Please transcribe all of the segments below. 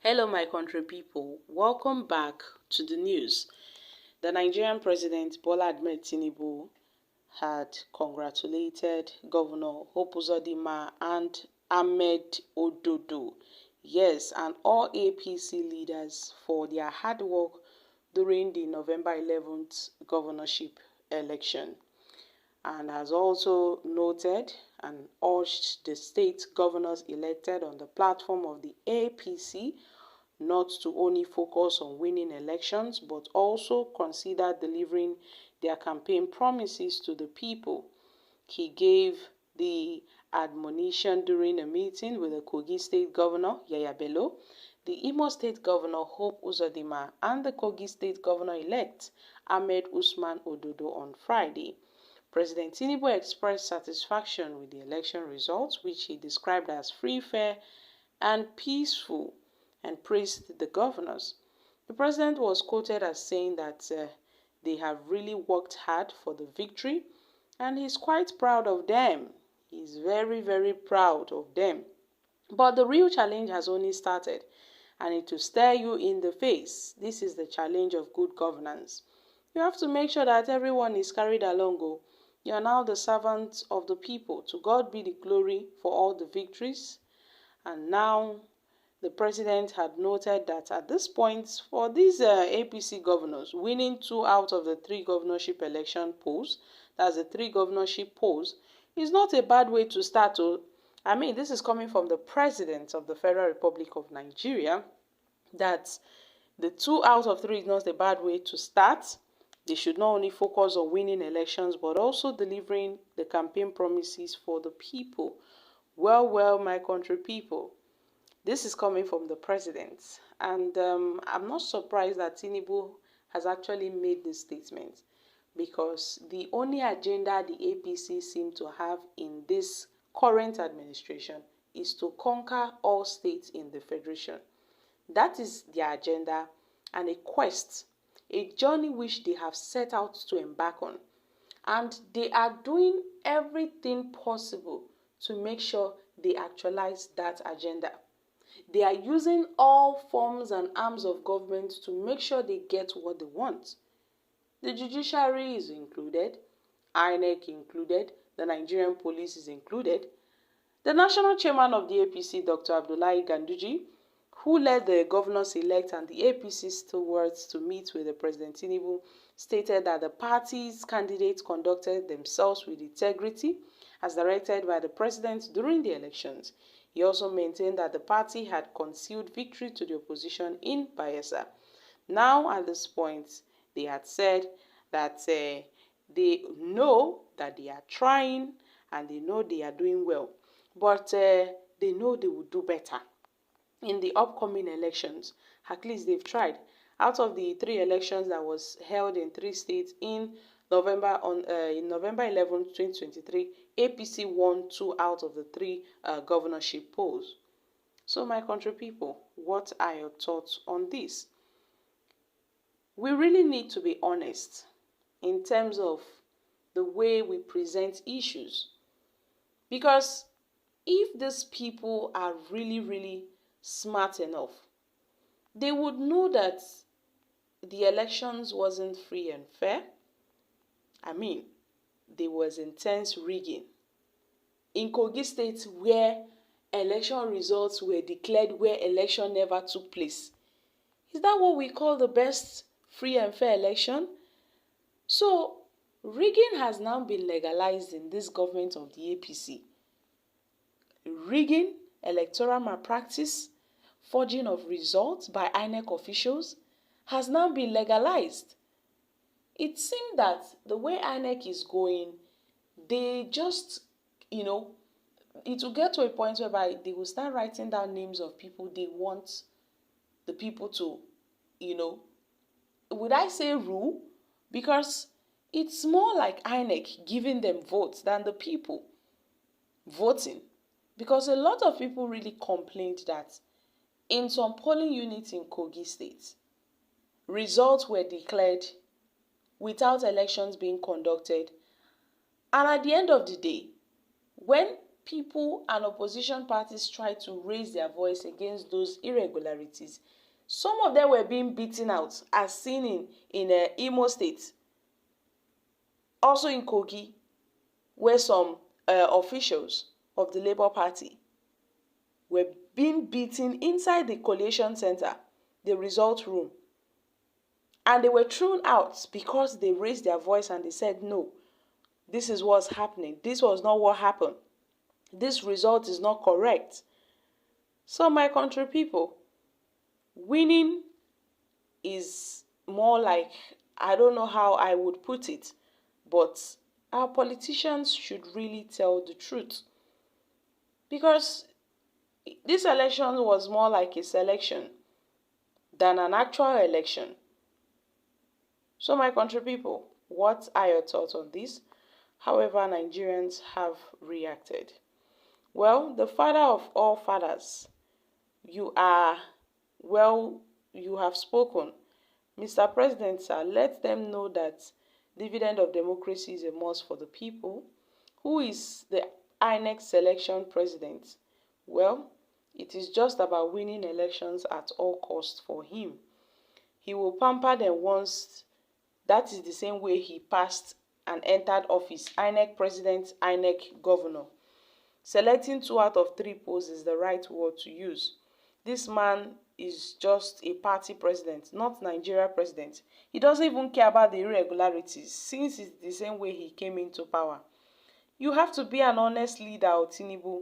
Hello, my country people. Welcome back to the news. The Nigerian President Bola Ahmed Tinubu had congratulated Governor Hope Uzodinma and Ahmed Ododo, yes, and all APC leaders for their hard work during the November 11th governorship election, and has also noted and urged the state governors elected on the platform of the APC not to only focus on winning elections, but also consider delivering their campaign promises to the people. He gave the admonition during a meeting with the Kogi State Governor, Yaya Bello, the Imo State Governor, Hope Uzodinma, and the Kogi State Governor-elect, Ahmed Usman Ododo, on Friday. President Tinubu expressed satisfaction with the election results, which he described as free, fair, and peaceful, and praised the governors. The president was quoted as saying that they have really worked hard for the victory, and he's quite proud of them. He's very, very proud of them. But the real challenge has only started, and it will stare you in the face. This is the challenge of good governance. You have to make sure that everyone is carried along. Oh, you are now the servants of the people. To God be the glory for all the victories. And now the president had noted that at this point, for these APC governors, winning 2 out of the 3 governorship election polls, that's the 3 governorship polls, is not a bad way to start. I mean, this is coming from the president of the Federal Republic of Nigeria, that the 2 out of 3 is not a bad way to start. They should not only focus on winning elections, but also delivering the campaign promises for the people. Well, my country people. This is coming from the president, and I'm not surprised that Tinubu has actually made this statement, because the only agenda the APC seem to have in this current administration is to conquer all states in the federation. That is their agenda, and a quest, a journey which they have set out to embark on, and they are doing everything possible to make sure they actualize that agenda. They are using all forms and arms of government to make sure they get what they want. The judiciary is included, INEC included, the Nigerian police is included. The national chairman of the APC, Dr. Abdullahi Ganduje, who led the governors-elect and the APC stewards to meet with the President Tinubu, stated that the party's candidates conducted themselves with integrity as directed by the president during the elections. He also maintained that the party had concealed victory to the opposition in Bayelsa. Now, at this point, they had said that they know that they are trying and they know they are doing well, but they know they will do better in the upcoming elections. At least they've tried. Out of the 3 elections that was held in 3 states in November 11, 2023, APC won 2 out of the 3 governorship polls. So, my country people, what are your thoughts on this? We really need to be honest in terms of the way we present issues, because if these people are really, really smart enough, they would know that the elections wasn't free and fair. I mean, there was intense rigging. In Kogi State, where election results were declared where election never took place. Is that what we call the best free and fair election? So, rigging has now been legalized in this government of the APC. Rigging, electoral malpractice, forging of results by INEC officials has now been legalized. It seemed that the way INEC is going, they just, it will get to a point whereby they will start writing down names of people they want the people to, would I say rule? Because it's more like INEC giving them votes than the people voting. Because a lot of people really complained that in some polling units in Kogi State, results were declared without elections being conducted. And at the end of the day, when people and opposition parties tried to raise their voice against those irregularities. Some of them were being beaten out, as seen in Imo State, also in Kogi, where some officials of the Labour Party were being beaten inside the collation center, the result room. And they were thrown out because they raised their voice and they said, no, this is what's happening. This was not what happened. This result is not correct. So my country people, winning is more like, I don't know how I would put it, but our politicians should really tell the truth. Because this election was more like a selection than an actual election. So my country people, what are your thoughts on this? However, Nigerians have reacted. Well, the father of all fathers, you have spoken. Mr. President, sir, let them know that dividend of democracy is a must for the people. Who is the INEC selection president? Well, it is just about winning elections at all costs for him. He will pamper them once. That is the same way he passed and entered office. INEC president, INEC governor. Selecting 2 out of 3 posts is the right word to use. This man is just a party president, not Nigeria president. He doesn't even care about the irregularities, since it's the same way he came into power. You have to be an honest leader, Tinubu.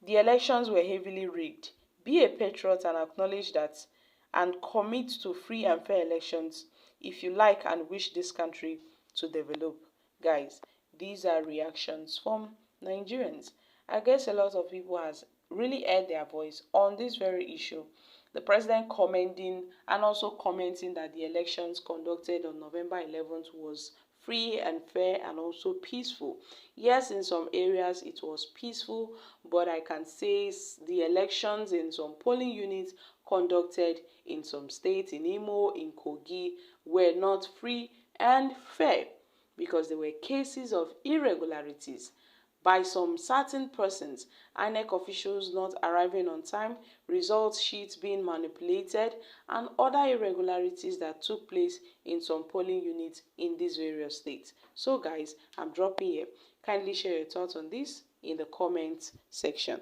The elections were heavily rigged. Be a patriot and acknowledge that, and commit to free and fair elections if you like and wish this country to develop. Guys, these are reactions from Nigerians. I guess a lot of people has really heard their voice on this very issue. The president commending and also commenting that the elections conducted on November 11th was free and fair and also peaceful. Yes, in some areas it was peaceful, but I can say the elections in some polling units conducted in some states, in Imo, in Kogi, were not free and fair because there were cases of irregularities by some certain persons, INEC officials not arriving on time, result sheets being manipulated, and other irregularities that took place in some polling units in these various states. So guys, I'm dropping here. Kindly share your thoughts on this in the comment section.